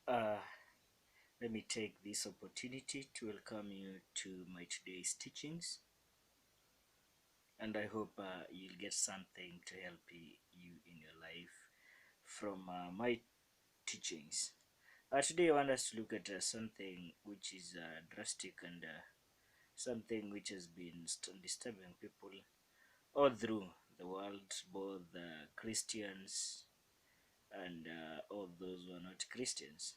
Uh, Let me take this opportunity to welcome you to my today's teachings, and I hope you'll get something to help you in your life from my teachings. Today, I want us to look at something which is drastic and something which has been disturbing people all through the world, both Christians and all those who are not Christians.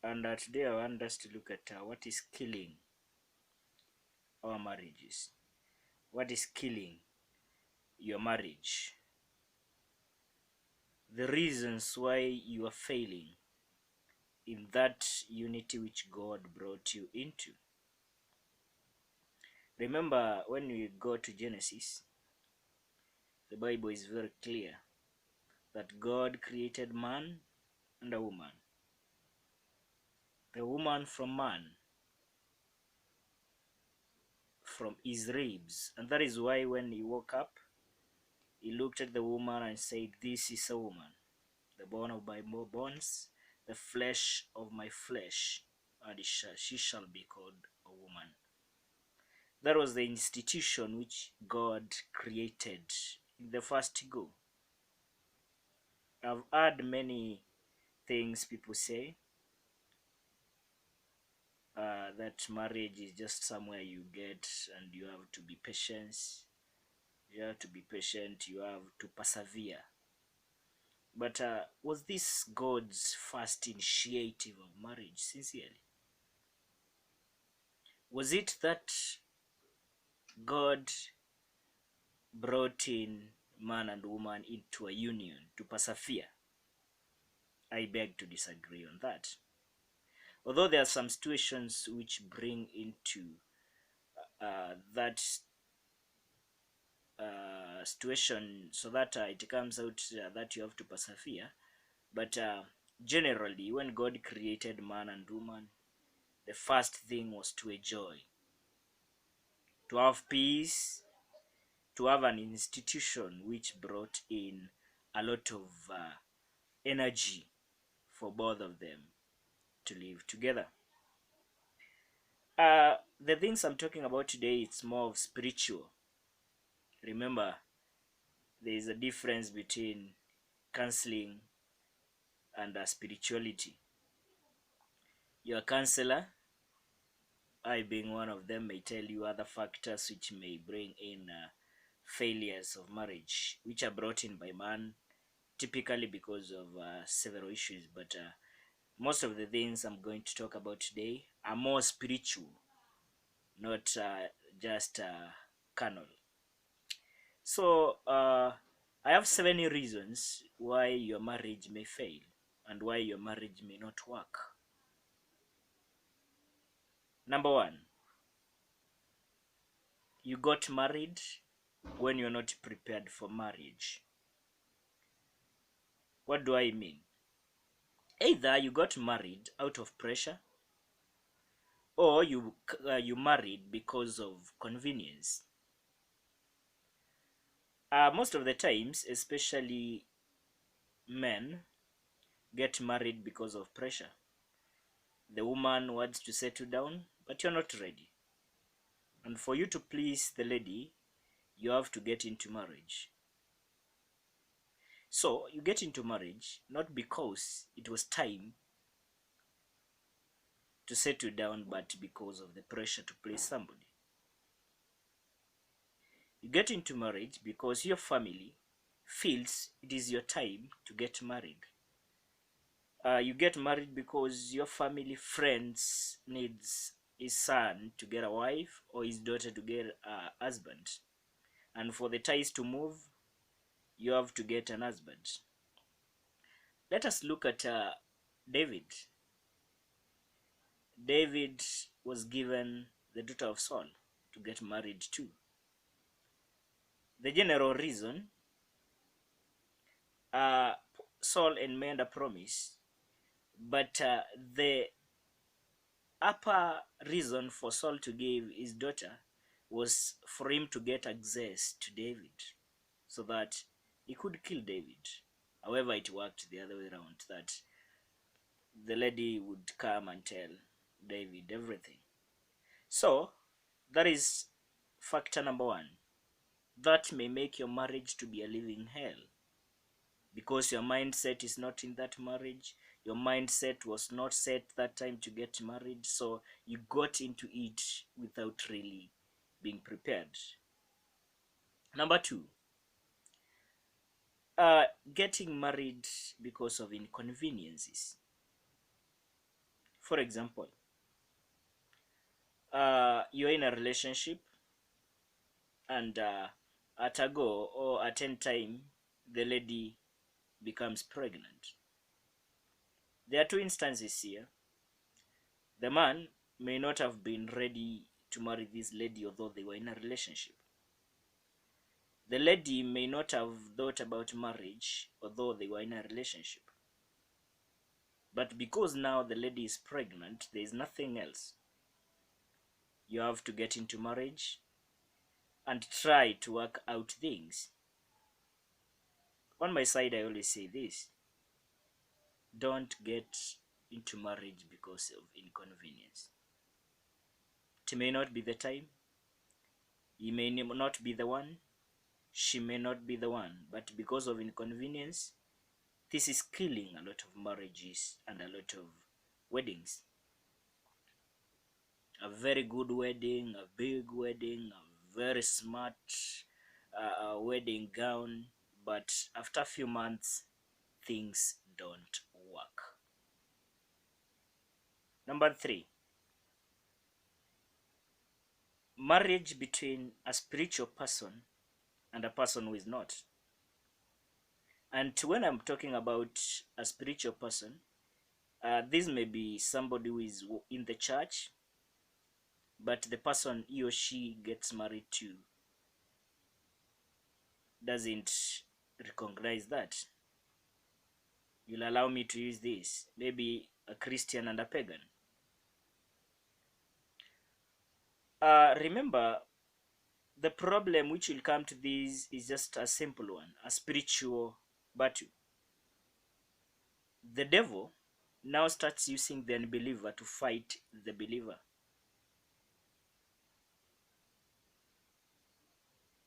And today I want us to look at what is killing our marriages. What is killing your marriage? The reasons why you are failing in that unity which God brought you into. Remember, when we go to Genesis, the Bible is very clear that God created man and a woman. The woman from man, from his ribs. And that is why when he woke up, he looked at the woman and said, "This is a woman, the bone of my bones, the flesh of my flesh, and she shall be called a woman." That was the institution which God created in the first go. I've heard many things people say, that marriage is just somewhere you get and you have to be patient. You have to be patient, you have to persevere. But was this God's first initiative of marriage, sincerely? Was it that God brought in man and woman into a union to persevere? I beg to disagree on that. Although there are some situations which bring into that situation so that it comes out that you have to persevere. But generally, when God created man and woman, the first thing was to enjoy, to have peace, to have an institution which brought in a lot of energy for both of them to live together. The things I'm talking about today, it's more of spiritual. Remember, there is a difference between counseling and spirituality. Your counselor, I being one of them, may tell you other factors which may bring in failures of marriage, which are brought in by man, typically because of several issues. But most of the things I'm going to talk about today are more spiritual, not just carnal. So I have 7 reasons why your marriage may fail and why your marriage may not work. Number one, you got married when you're not prepared for marriage. What do I mean? Either you got married out of pressure, or you married because of convenience. Most of the times, especially men, get married because of pressure. The woman wants to settle down, but you're not ready. And for you to please the lady, you have to get into marriage. So you get into marriage not because it was time to settle down, but because of the pressure to please somebody. You get into marriage because your family feels it is your time to get married. You get married because your family friends needs his son to get a wife or his daughter to get a husband. And for the ties to move, you have to get an husband. Let us look at David. David was given the daughter of Saul to get married to. The general reason, uh, Saul and made a promise, but the upper reason for Saul to give his daughter was for him to get access to David so that he could kill David However, it worked the other way around, that the lady would come and tell David everything. So that is factor number one. That may make your marriage to be a living hell, because your mindset is not in that marriage. Your mindset was not set that time to get married, so you got into it without really being prepared. Number two, getting married because of inconveniences. For example, you're in a relationship, and at a go or at any time the lady becomes pregnant. There are two instances here. The man may not have been ready to marry this lady, although they were in a relationship. The lady may not have thought about marriage, although they were in a relationship. But because now the lady is pregnant, there is nothing else. You have to get into marriage and try to work out things. On my side, I always say this: don't get into marriage because of inconvenience. It may not be the time, he may not be the one, she may not be the one, but because of inconvenience, this is killing a lot of marriages and a lot of weddings. A very good wedding, a big wedding, a very smart wedding gown, but after a few months, things don't work. Number three, marriage between a spiritual person and a person who is not. And when I'm talking about a spiritual person, this may be somebody who is in the church, but the person he or she gets married to doesn't recognize that. You'll allow me to use this. Maybe a Christian and a pagan. Remember, the problem which will come to this is just a simple one: a spiritual battle. The devil now starts using the unbeliever to fight the believer.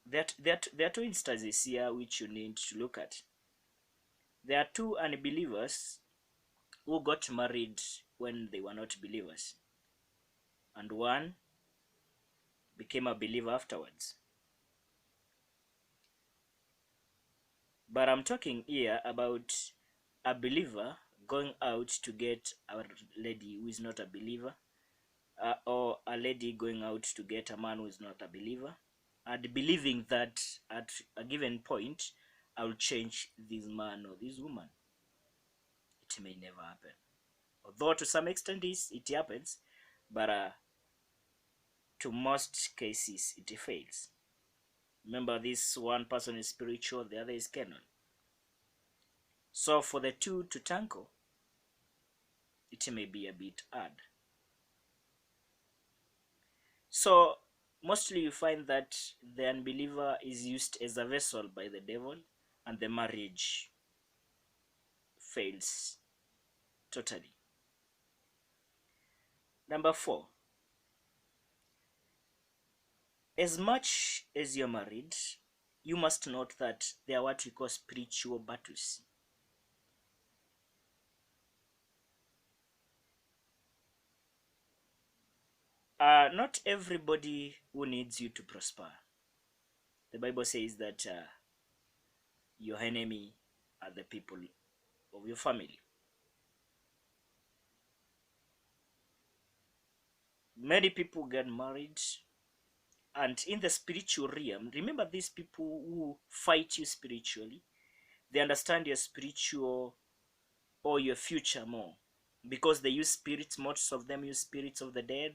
There are two instances here which you need to look at. There are two unbelievers who got married when they were not believers, and one became a believer afterwards. But I'm talking here about a believer going out to get a lady who is not a believer, or a lady going out to get a man who is not a believer, and believing that at a given point I will change this man or this woman. It may never happen. Although to some extent it happens, but to most cases it fails. Remember, this one person is spiritual, the other is carnal. So for the two to tangle, it may be a bit hard. So mostly you find that the unbeliever is used as a vessel by the devil, and the marriage fails totally. Number four, as much as you're married, you must note that there are what we call spiritual battles. Not everybody who needs you to prosper. The Bible says that your enemy are the people of your family. Many people get married, and in the spiritual realm, remember, these people who fight you spiritually, they understand your spiritual or your future more, because they use spirits. Most of them use spirits of the dead.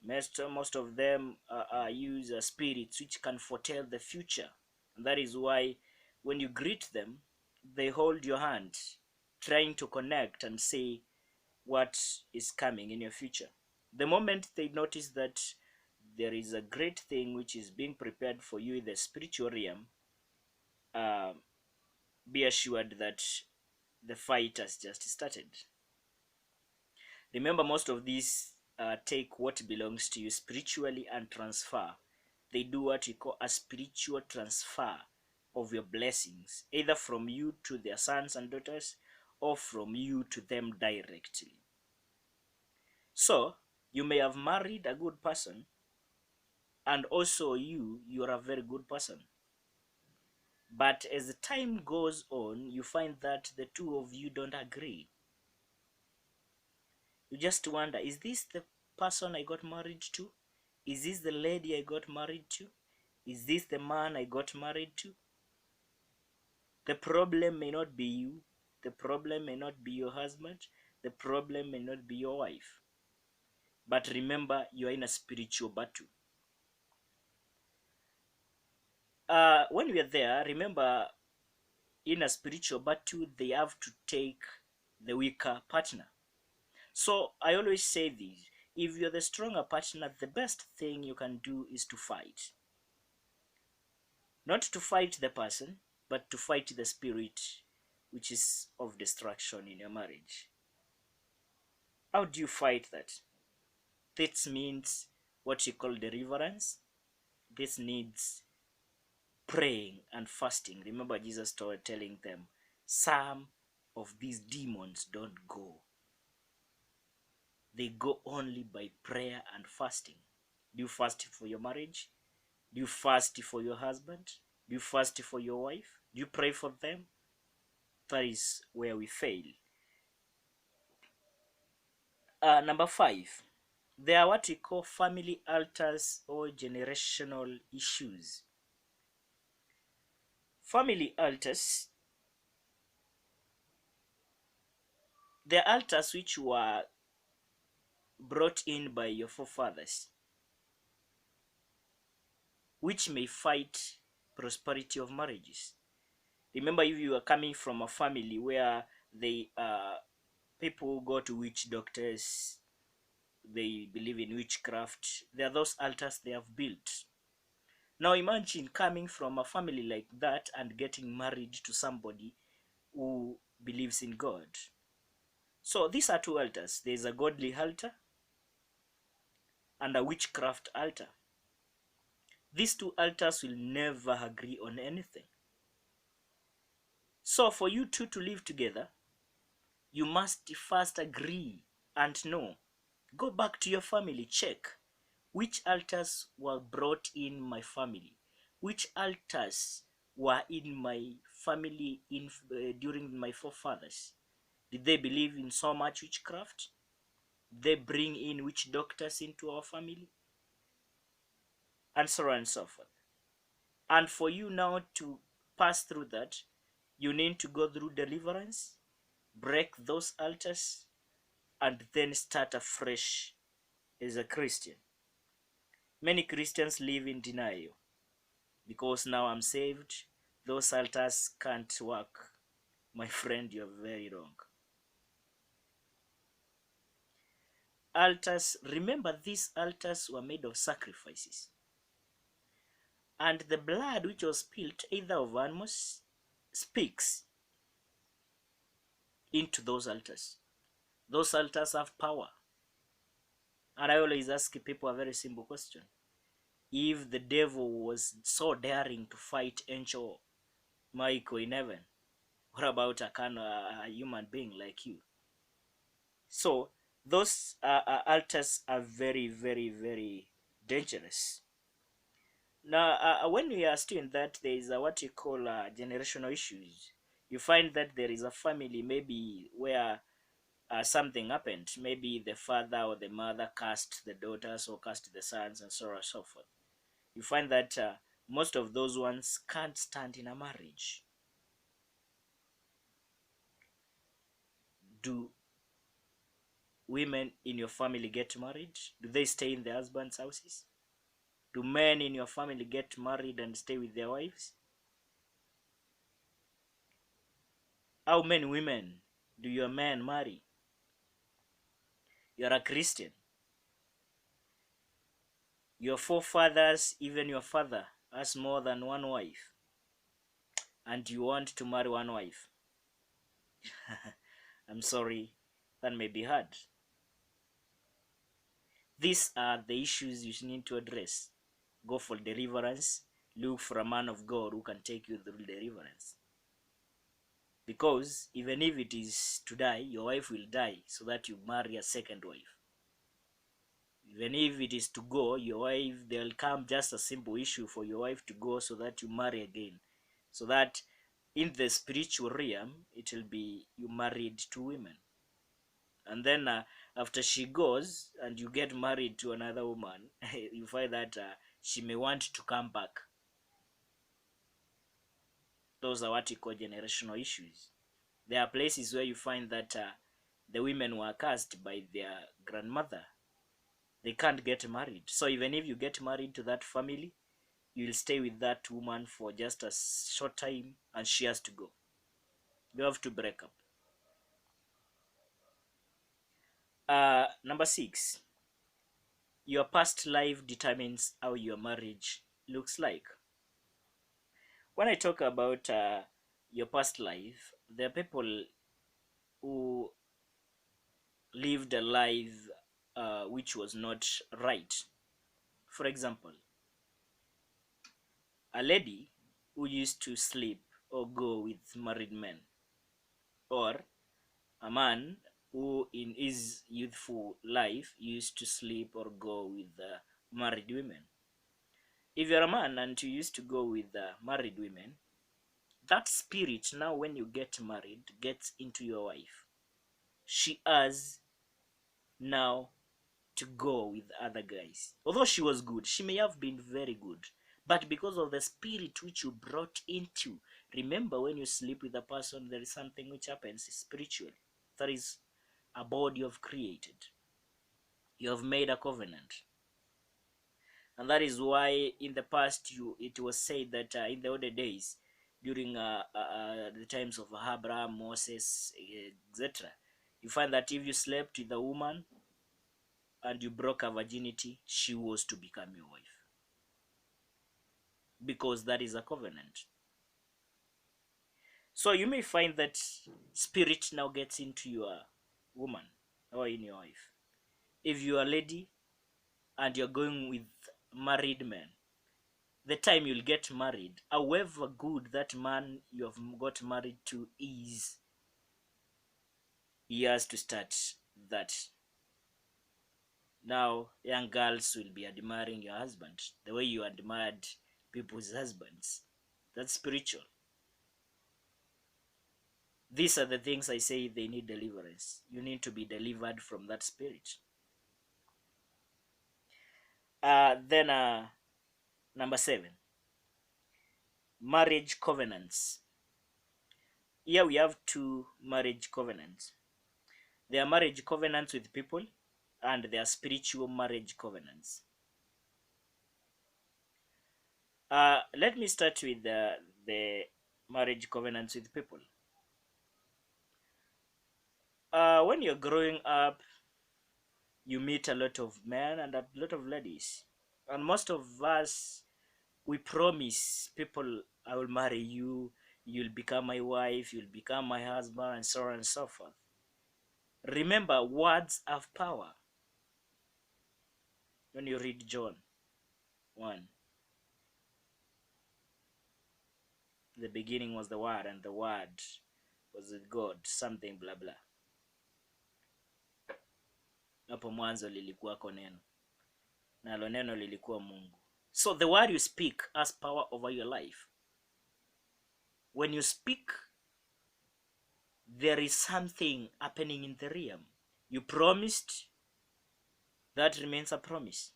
Most of them use spirits which can foretell the future. And that is why when you greet them, they hold your hand, trying to connect and say what is coming in your future. The moment they notice that there is a great thing which is being prepared for you in the spiritual realm, uh, be assured that the fight has just started. Remember, most of these take what belongs to you spiritually and transfer. They do what we call a spiritual transfer of your blessings, either from you to their sons and daughters or from you to them directly. So, you may have married a good person, and also you're a very good person. But as the time goes on, you find that the two of you don't agree. You just wonder, is this the person I got married to? Is this the lady I got married to? Is this the man I got married to? The problem may not be you. The problem may not be your husband. The problem may not be your wife. But remember, you are in a spiritual battle. When we are there, remember, in a spiritual battle, they have to take the weaker partner. So I always say this: if you're the stronger partner, the best thing you can do is to fight. Not to fight the person, but to fight the spirit which is of destruction in your marriage. How do you fight that? This means what you call deliverance. This needs praying and fasting. Remember, Jesus started telling them, some of these demons don't go. They go only by prayer and fasting. Do you fast for your marriage? Do you fast for your husband? Do you fast for your wife? Do you pray for them? That is where we fail. Number 5, there are what we call family altars or generational issues. Family altars, they are altars which were brought in by your forefathers, which may fight prosperity of marriages. Remember, if you are coming from a family where they people go to witch doctors, they believe in witchcraft, there are those altars they have built. Now imagine coming from a family like that and getting married to somebody who believes in God. So these are two altars. There is a godly altar and a witchcraft altar. These two altars will never agree on anything. So for you two to live together, you must first agree and know. Go back to your family, check which altars were brought in my family, which altars were in my family during my forefathers. Did they believe in so much witchcraft? Did they bring in witch doctors into our family? And so on and so forth. And for you now to pass through that, you need to go through deliverance, break those altars, and then start afresh as a Christian. Many Christians live in denial. Because now I'm saved, those altars can't work. My friend, you're very wrong. Altars, remember, these altars were made of sacrifices. And the blood which was spilled, either of animals, speaks into those altars. Those altars have power. And I always ask people a very simple question. If the devil was so daring to fight Angel Michael in heaven, what about a human being like you? So those altars are very, very, very dangerous. Now, when we are still in that, there is what you call generational issues. You find that there is a family maybe where something happened. Maybe the father or the mother cast the daughters or cast the sons, and so on and so forth. You find that most of those ones can't stand in a marriage. Do women in your family get married? Do they stay in their husbands' houses? Do men in your family get married and stay with their wives? How many women do your men marry? You're a Christian. Your forefathers, even your father, has more than one wife. and you want to marry one wife. I'm sorry, that may be hard. These are the issues you need to address. Go for deliverance. Look for a man of God who can take you through deliverance. Because even if it is to die, your wife will die so that you marry a second wife. Even if it is to go, your wife, there'll come just a simple issue for your wife to go so that you marry again. So that in the spiritual realm, it will be you married two women. And then after she goes and you get married to another woman, you find that she may want to come back. Those are what you call generational issues. There are places where you find that the women were cursed by their grandmother. They can't get married. So even if you get married to that family, you'll stay with that woman for just a short time and she has to go. You have to break up. Number 6, your past life determines how your marriage looks like. When I talk about your past life, there are people who lived a life which was not right. For example, a lady who used to sleep or go with married men, or a man who in his youthful life used to sleep or go with married women. If you're a man and you used to go with married women, that spirit now when you get married gets into your wife. She has now to go with other guys. Although she was good, she may have been very good, but because of the spirit which you brought into, remember when you sleep with a person, there is something which happens spiritually. That is a body you have created. You have made a covenant. And that is why in the past it was said that in the older days, during the times of Abraham, Moses, etc., you find that if you slept with a woman and you broke her virginity, she was to become your wife. Because that is a covenant. So you may find that spirit now gets into your woman or in your wife. If you are a lady and you're going with married men, the time you'll get married, however good that man you have got married to is, he has to start that. Now, young girls will be admiring your husband the way you admired people's husbands. That's spiritual. These are the things I say they need deliverance. You need to be delivered from that spirit. Then number 7, marriage covenants. Here we have 2 marriage covenants. There are marriage covenants with people, and there are spiritual marriage covenants. Let me start with the marriage covenants with people. When you're growing up, you meet a lot of men and a lot of ladies, and most of us, we promise people, I will marry you, you'll become my wife, you'll become my husband, and so on and so forth. Remember, words have power. When you read John 1, the beginning was the Word, and the Word was with God, something blah blah. Hapo mwanzo lilikuwako neno, nalo neno lilikuwa Mungu. So the word you speak has power over your life. When you speak, there is something happening in the realm. You promised, that remains a promise.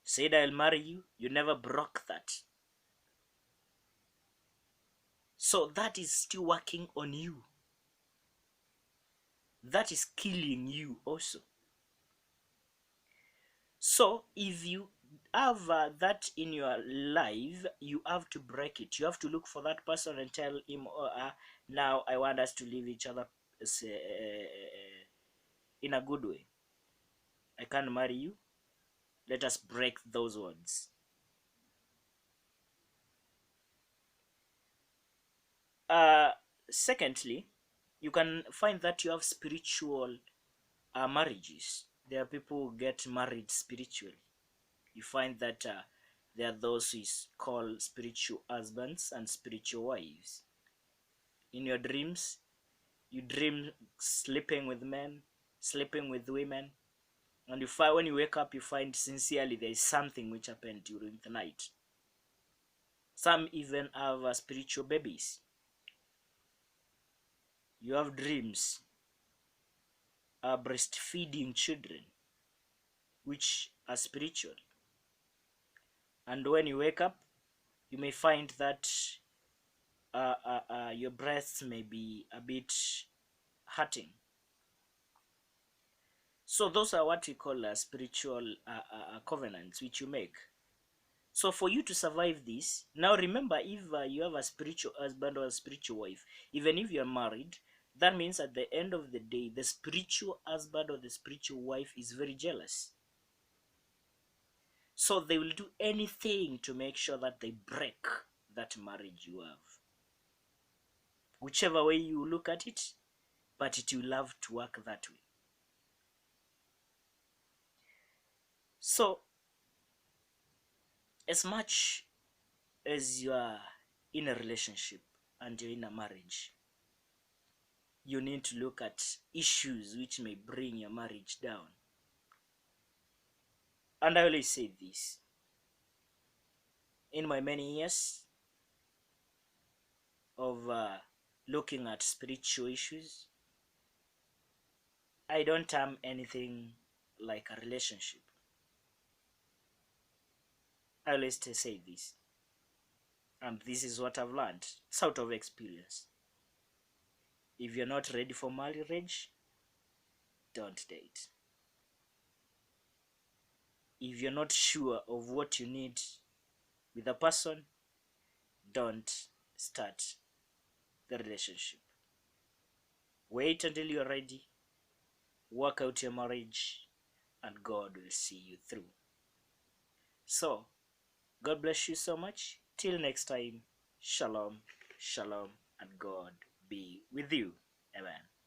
Said I'll marry you, you never broke that. So that is still working on you. That is killing you also. So if you have that in your life, you have to break it. You have to look for that person and tell him, now I want us to leave each other in a good way. I can't marry you. Let us break those words. Uh, Secondly, you can find that you have spiritual marriages. There are people who get married spiritually. You find that there are those who is called spiritual husbands and spiritual wives. In your dreams, you dream sleeping with men, sleeping with women, and you find when you wake up, you find sincerely there is something which happened during the night. Some even have spiritual babies. You have dreams breastfeeding children, which are spiritual. And when you wake up, you may find that your breasts may be a bit hurting. So those are what we call spiritual covenants which you make. So for you to survive this, now remember, if you have a spiritual husband or a spiritual wife, even if you are married, that means at the end of the day, the spiritual husband or the spiritual wife is very jealous. So they will do anything to make sure that they break that marriage you have. Whichever way you look at it, but it will have to work that way. So, as much as you are in a relationship and you're in a marriage, you need to look at issues which may bring your marriage down. And I always say this, in my many years of looking at spiritual issues, I don't term anything like a relationship. I always say this, and this is what I've learned. It's out of experience. If you're not ready for marriage, don't date. If you're not sure of what you need with a person, don't start the relationship. Wait until you're ready, work out your marriage, and God will see you through. So, God bless you so much. Till next time, shalom, shalom, and God be with you. Amen.